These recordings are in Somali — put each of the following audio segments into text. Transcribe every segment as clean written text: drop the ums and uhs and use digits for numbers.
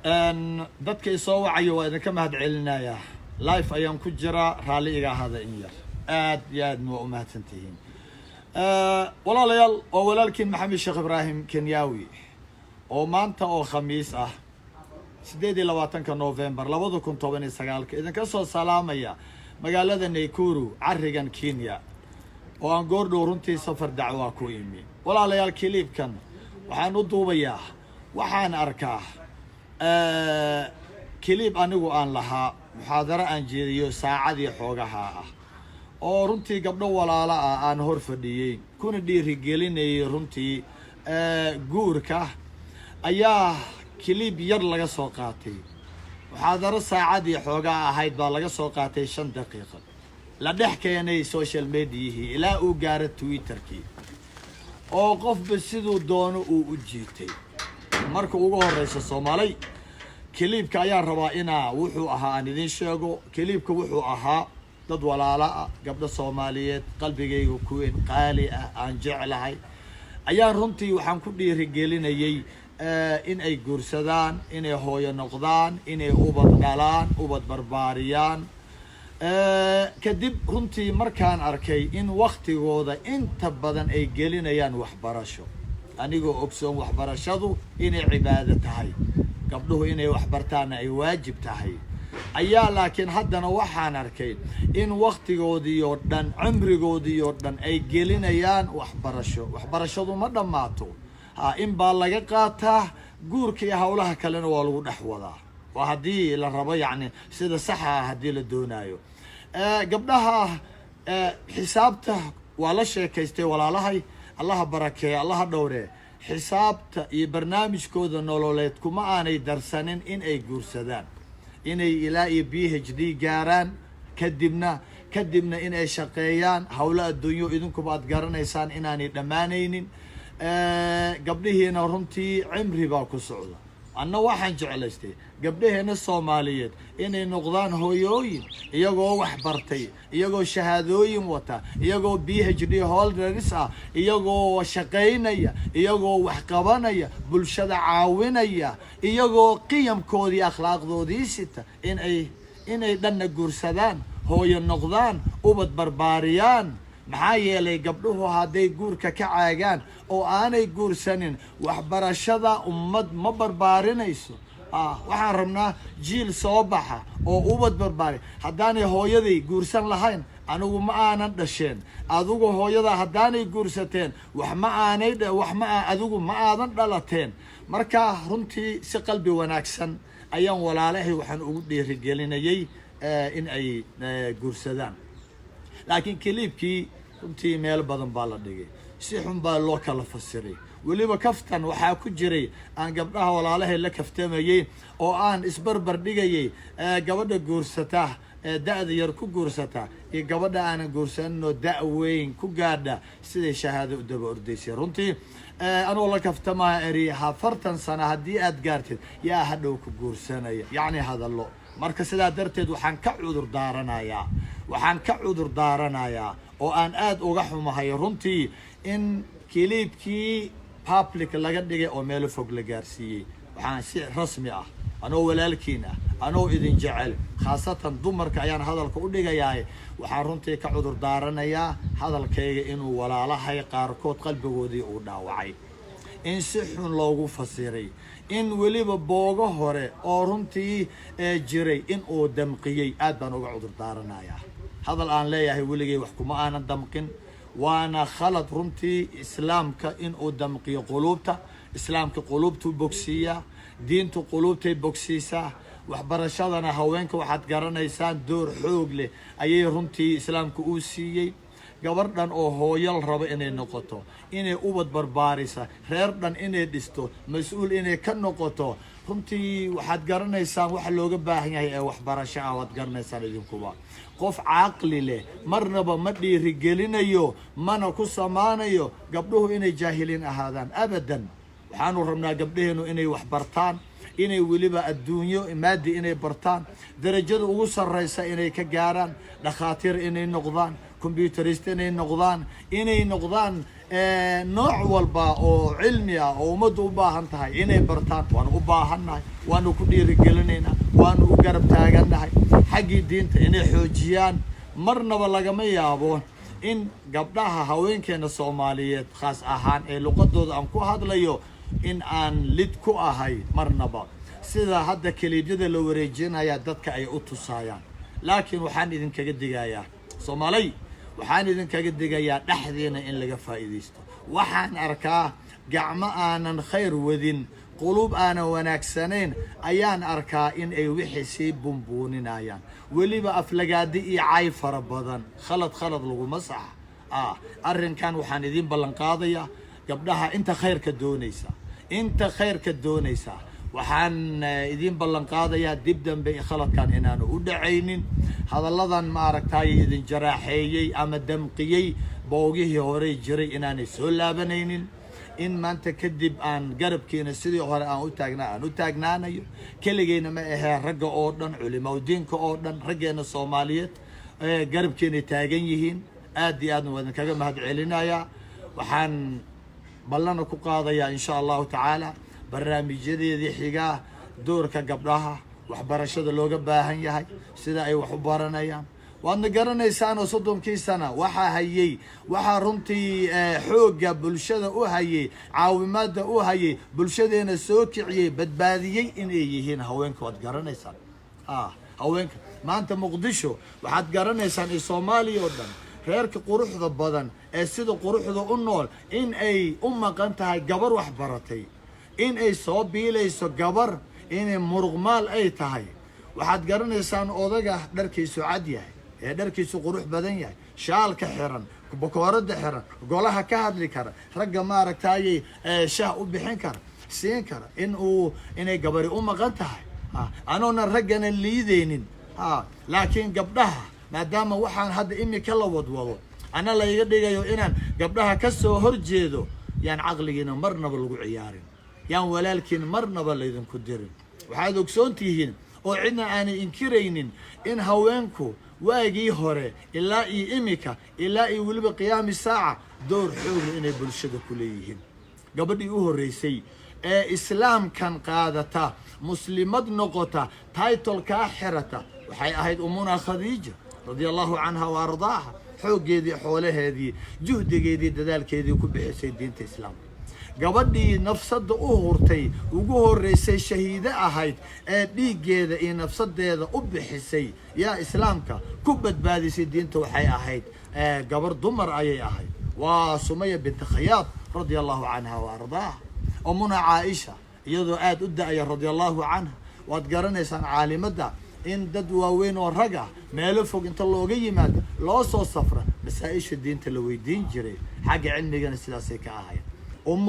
dadka isoo wacayo waa idinka mahad celinayaa. Life ayaan ku jiraa, raalli iga ahada in yar. aad iyo aad ma u mahadsantihiin. walaalayaal oo walaalkiin Maxamed Sheekh Ibraahim Kenyawi oo maanta oo khamiis ah 28 November 2019 idinka soo salaamaya magaalada Nakuru carigan Kenya oo aan goordhow runtii safar dacwa ku imi. walaalayaal kilibkan waxaan u duubayaa waxaan arkaa kilib anigu aan lahaa muxaadaro aan jeediyo saacadii xoogaha ah oo runtii gabdho walaalo ah aan hor fadhiyay kuna dhiirigelinayay runtii guurka ayaa kilib yar laga soo qaatay. muxaadaro saacadii xoogaa ahayd baa laga soo qaatay 5 daqiiqo la dhex keenay social media ilaa uu gaaray Twitterkii oo qofba siduu doono uu u jiitay. marka ugu horeysa Soomaali kilibka ayaan rabaa inaa wuxuu ahaa aan idin sheego. kilibka wuxuu ahaa dad walaalo ah gabdho Soomaaliyeed qalbigaygu ku weyn qaali ah aan jeclahay ayaan runtii waxaan ku dhiirigelinayay in ay guursadaan, inay hooyo noqdaan, inay ubad dhalaan, ubad barbaariyaan. kadib runtii markaan arkay in waqtigooda inta badan ay gelinayaan waxbarasho anigoo ogsoon waxbarashadu inay cibaado tahay gabdhuhu inay waxbartaan ay waajib tahay ayaa laakiin haddana waxaan arkay in waqtigoodii oo dhan cumrigoodii oo dhan ay gelinayaan waxbarashadu ma dhammaato in baa laga qaataa guurka iyo hawlaha kalena waa lagu dhex wadaa waa haddii la rabo yacni sida saxa ah haddii la doonayo. gabdhaha xisaabta waa la sheekaystay walaalahay allaha barakeeyo allaha dhowre xisaabta iyo barnaamijkooda nololeed kuma aanay darsanin in ay guursadaan inay ilaa iyo PhD gaaraan kadibna in ay shaqeeyaan hawlo adduunyo idinkuba aad garanaysaan inaanay dhammaanaynin. gabdhihiina runtii cimri baa ku socda. anna waxaan jeclaystay gabdhaheena Soomaaliyeed inay noqdaan hooyooyin iyagoo wax bartay iyagoo shahaadooyin wata iyagoo PhD holders ah iyagoo shaqeynaya iyagoo wax qabanaya bulshada caawinaya iyagoo qiyamkoodii akhlaaqdoodii sita inay dhanna guursadaan hooyo noqdaan ubad barbaariyaan. maxaa yeelay gabdhuhu hadday guurka ka caagaan oo aanay guursanin waxbarashada ummad ma barbaarinayso. waxaan rabnaa jiil soo baxa oo ubad barbaari. haddaanay hooyaday guursan lahayn anigu ma aanan dhasheen adigu hooyada haddaanay guursateen adigu ma aadan dhalateen. marka runtii si qalbi wanaagsan ayaan walaalahay waxaan ugu dhiirigelinayay in ay guursadaan. laakiin kilibkii runtii meel badan baa la dhigay si xun baa loo kala fasiray. weliba kaftan waxaa ku jiray aan gabdhaha walaalahay la kaftamayay oo aan isbarbar dhigayay gabadha guursata da'da yar ku guursata iyo gabadha aanan guursaninoo da' weyn ku gaadha siday shahaado u daba ordaysay. runtii anoo la kaftamaa eri 40 sano haddii aad gaartid yaa hadhow ku guursanaya yacni hadallo. marka sidaa darteed waxaan ka cudur daaranayaa oo aan aad uga xumahay runtii in kilibkii public laga dhigay oo meel fog la gaarsiiyay. waxaan si rasmi ah anoo walaalkiin ah anoo idin jecel khaasatan dumarka ayaan hadalka u dhigayaa. waxaan runtii ka cudur daaranayaa hadalkayga inuu walaalahay qaarkood qalbigoodii uu dhaawacay in si xun loogu fasiray in weliba boogo hore oo runtii jiray in uu damqiyay. aad baan uga cudur daaranayaa hadal aan leeyahay weligay wax kuma aanan damqin waana khalad runtii islaamka in uu damqiyo quluubta. islaamka quluubtu bogsiiyaa diintu quluubtay bogsiisaa. waxbarashadana haweenka waxaad garanaysaan door xoog leh ayay runtii islaamku uu siiyey. gabar dhan oo hooyal rabo inay noqoto inay ubad barbaarisa reer dhan inay dhisto mas-uul inay ka noqoto runtii waxaad garanaysaan waxa looga baahan yahay ee waxbarasho ah waad garanaysaan idinkuba. qof caqli leh marnaba ma dhiirigelinayo mana ku samaanayo gabdhuhu inay jaahiliin ahaadaan abadan. waxaanu rabnaa gabdhaheenu inay wax bartaan inay weliba adduunyo maadi inay bartaan darajada ugu sarreysa inay ka gaaraan dhakhaatiir inay noqdaan computerist inay noqdaan nooc walba oo cilmi ah oo ummaddu u baahan tahay inay bartaan waanu u baahannahay, waanu ku dhiirigelinaynaa, waanu u garab taagannahay xaggii diinta inay xoojiyaan. marnaba lagama yaabo in gabdhaha haweenkeena Soomaaliyeed khaas ahaan ee luqadooda aan ku hadlayo in aan lid ku ahay marnaba, sida hadda kaliibyada la wareejinaya dadka ay u tusayaan. laakiin waxaan idinkaga digayaa Soomaali, waxaan idinkaga digayaa dhaxdeena in laga faa'iideysto. waxaan arkaa gacmo aanan khayr wadin, qulub aanan wanaagsanayn ayaan arkaa in ay wixii sii bumbuuninayaan, weliba aflagaadi iyo cay fara badan. khalad laguma saxa. arrinkan waxaan idin ballan qaadayaa gabdhaha inta khayrka doonaysa, waxaan idin ballan qaadayaa dib dambe khaladkan inaanu u dhacaynin. hadalladan maaragtay idin jaraaxeeyay ama damqiyay boogihii hore jiray inaanay soo laabanaynin, in maanta kadib aan garabkeena sidii hore aan u taagnaanayo. keligeyna ma ahee ragga oo dhan, culimaa diinka oo dhan, raggeena Soomaaliyeed garabkeena taagan yihiin. aad iyo aadna waan kaga mahad celinayaa. waxaan ballana ku qaadayaa insha allahu tacaala barnaamijyadeedii xigaa doorka gabdhaha waxbarashada looga baahan yahay, sida ay wax u baranayaan. waadna garanaysaan oo 30 sano waxaa runtii xoogga bulshada u hayay, caawimaadda u hayay, bulshadeena soo kiciyay, badbaadiyay inay yihiin haweenka. waad garanaysaan haweenka maanta Muqdisho, waxaad garanaysaan in Soomaaliya oo dhan reerka quruxda badan ee sida quruxda u nool in ay u maqan tahay gabar wax baratay, in ay soo biilayso gabar, inay muruqmaal ay tahay. waxaad garanaysaan odaga dharkiisu cad yahay, ee dharkiisu qurux badan yahay, shaalka xiran, bakoorada xiran, golaha ka hadli kara, ragga maaragtay shaah u bixin kara, siin kara, inay gabari u maqan tahay. anoona raggana liideynin. laakiin gabdhaha maadaama waxaan hadda imika la wadwado ana la iga dhigayo inaan gabdhaha ka soo horjeedo, yaan caqligiina marnaba lagu ciyaarin, yaan walaalkiin marnaba laydinku dirin. waxaad ogsoontihiin oo cidna aanay inkiraynin in haweenku waagii hore ilaa iyo imika ilaa iyo weliba qiyaami saaca door xoog leh inay bulshada ku leeyihiin. gabadhii u horeysay ee islaamkan qaadata, muslimad noqota, title ka xirata waxay ahayd Ummuna Khadiija radiyallahu anha wa ardaaha. xooggeedii, xoolaheedii, juhdigeedii, dadaalkeedii ku bixisay diinta islaamka. gabadhii nafsada u hurtay, ugu horeysay shahiide ahayd, ee dhiiggeeda iyo nafsadeeda u bixisay yaa islaamka ku badbaadisay diinta, waxay ahayd gabar dumar ayay ahayd. waa Sumaya bint Khayaat radiyallahu anha wa ardaaha. Ummuna Caaisha iyadoo aad u da'aya radiyallahu anha. waad garanaysaan caalimada in dad waaweyn oo raga meelo fog inta looga yimaado loo soo safra, masaa'isha diinta la weydiin jiray, xagga cilmigana sidaasay ka ahayd.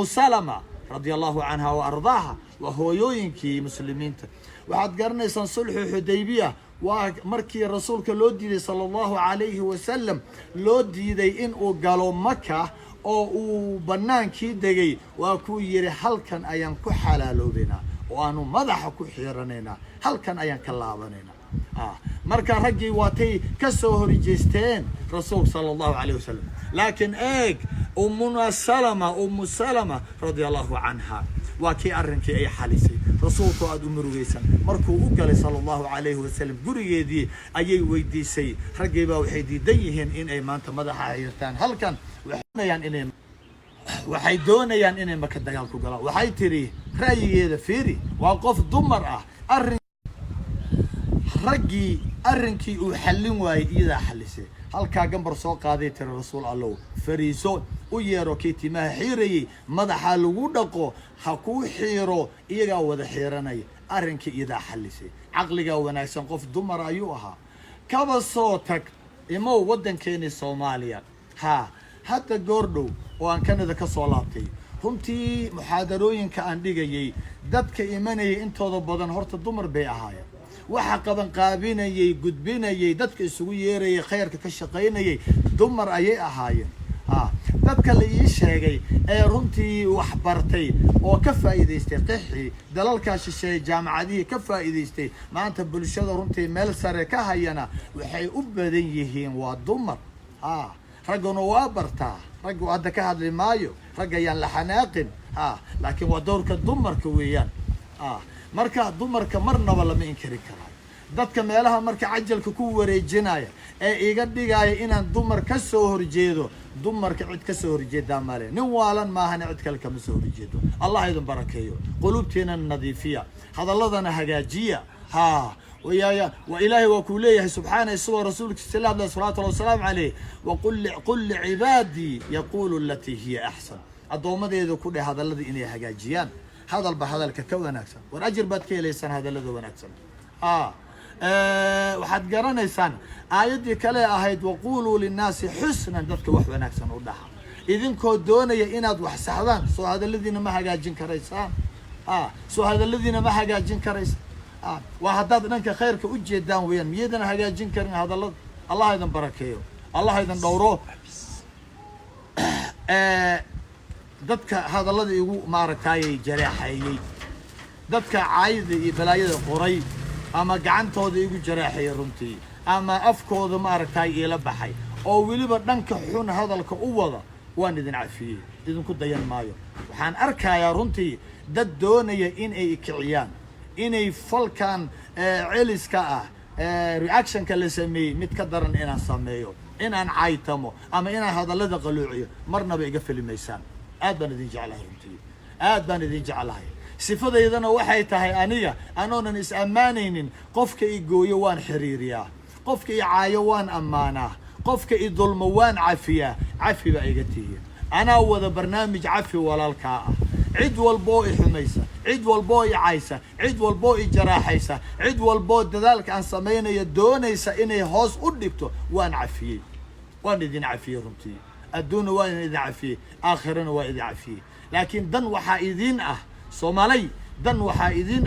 Salama radiyallahu anha wa ardaaha wa hooyooyinkii muslimiinta. waxaad garanaysaan sulxu Xudaybiya, waa markii rasuulka loo diiday sallallahu alayhi wasallam, loo diiday in uu galo Maka oo uu banaankii degay. waa ku yiri halkan ayaan ku xalaaloobaynaa oo aanu madaxa ku xiiranaynaa, halkan ayaan ka laabanaynaa. marka raggii waatay ka soo horjeesteen rasuulka sallallahu alayhi wasallam. laakiin Ummu Salama radiyallahu anha waa kii arrinkii ay xalisay. rasuulku aad u murugaysan markuu u galay sallallahu alayhi wasallam gurigeedii ayay weydiisay. raggii baa waxay diidan yihiin in ay maanta madaxa xiirtaan, halkan waxay doonayaan inay Maka dagaal ku galaan. waxay tiri ra'yigeeda fiiri, waa qof dumar ah. raggii arrinkii uu xallin waayay iyadaa xalisay. halkaa gambar soo qaaday tiri rasuul allow, fariiso u yeero kii timaha xiirayay, madaxa lagu dhaqo, ha kuu xiiro. iyagaa wada xiiranaya, arrinkii iyadaa xalisay. caqligaa wanaagsan, qof dumar ayuu ahaa. kaba soo tag imow waddankeeni Soomaaliya. hadda goordhow oo aan Kanada ka soo laabtay, runtii muxaadarooyinka aan dhigayay, dadka imanayay intooda badan horta dumar bay ahaayeen. waxa qaban qaabinayay, gudbinayay, dadka isugu yeerayay, khayrka ka shaqaynayay, dumar ayay ahaayeen. dadka la ii sheegay ee runtii wax bartay oo ka faa'iideystay qixii dalalka shisheeye, jaamacadihii ka faa'iideystay, maanta bulshada runtii meel sare ka hayana waxay u badan yihiin waa dumar. رجعنا وابرتا رجعوا هذا كهذا المايو رجع يعني لحناقن لكن ودورك الضمر كويان مركا ضمر كمرنا ولا ما ينكرك dadka meelaha marka cajalka ku wareejinaya ee iga dhigaya inaan dumar ka soo horjeedo dumarka cid ka soo horjeeda maale nin waalan ma ahan cid kale kama soo horjeedo allah idin barakeeyo qulubteena nadiifiya hadaladana hagaajiya ويا وإلهي وكوليه سبحانه يسوع رسولك صلى الله عليه وسلم عليه قل لعبادي يقول التي هي أحسن الضوء يدو كل هذا الذي إني هجاجيان هذا هذا الكون أكثر والأجر بدك ليسان هذا الذي ونكسر وحد قرنا يسان آيدي كلا أهيد وقولوا للناس حسنا دتك وح ونكسر ودها إذن كودونا يناد وحسحدان سو هذا الذين ما هجاجين كريسان سو هذا الذين ما هجاجين كريسان وهذا نك خيرك وجه دان وين ميدنا هجاجين كرين هذا الله يدن بركيه الله يدن دوره dadka hadallada igu maaragtay jaraxayay dadka caayida iyo balaayada qoray ama gacantooda igu jaraxay runtii ama afkooda maaragtay ila baxay oo waliba dhanka xun hadalka u wada waan idin cafiyay idinku dayan maayo waxaan arkayaa runtii dad doonaya in ay kiciyaan inay falkan celiska reaction ka la sameeyay mid ka daran inaan sameeyo inaan caaytamo ama inaan hadallada qaluuciyo marnaba iga filmaysaan aad baan idin jeclahay runtii aad baan idin jeclahay sifadeedana waxay tahay aniga anoonan is amaanaynin qofka i gooyo waan xiriiriyaa qofka i caayo waan amaanaa qofka i dulmo waan cafiyaa cafi baa iga tihiin anaa wada barnaamij cafi walaalkaa cid walboo i xumaysa cid walboo i caysa cid walboo i jaraaxaysa cid walboo dadaalka aan samaynayo doonaysa inay hoos u dhigto waan cafiyey waan idin cafiyey runtii adduuna waa idin cafiyey aakhirana waa idin cafiyey laakiin dan waxaa idin Soomaali dan waxaa idin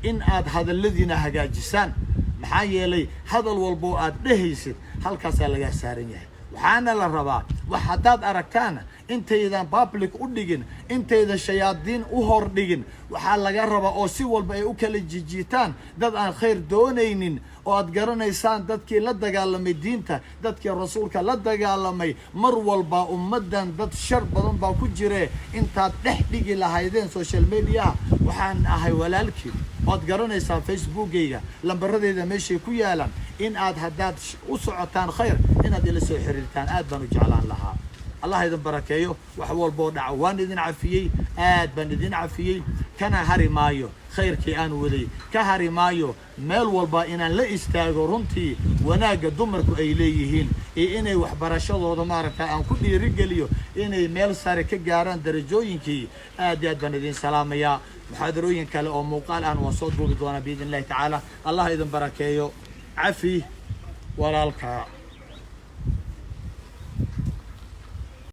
in aad hadalladiina hagaajisaan maxaa yeelay hadal walbo aad dhehaysid halkaas laga saaran yahay waxaana la rabaa wax hadaad aragtaan intaydan public u dhigin intayda shayaadiin u hor dhigin waxa laga rabaa oo si walba ay u kala jijiitaan dad aan khayr doonaynin oo aad garanaysaan dadkii la dagaalamay diinta dadkii rasuulka la dagaalamay mar walba ummadan dad shar badan baa ku jire intaad dhex dhigi lahaydeen social media waxaan ahay walaalkii ood garanaysaan facebookayga lambaradeyda meeshay ku yaalan in aad hadaad u socotaan khayr inaad ila soo xiriirtaan aad baan u jeclaan lahaa الله يدن بركيه وحول بودع وان إذن عفيي آد بان إذن عفيي كان هاري مايو خير كي أنا ولي كهاري مايو مال والبا إنا لا استاغرونتي وناقا دمركو أيليهين إني وحبرشاد وضمارك أن كل رجليو إني مال ساري كجاران درجوين كي آد بان إذن سلام يا محاضروين كلا أو موقال أن وصوت بودوانا بإذن الله تعالى الله يدن بركيه عفي ورالك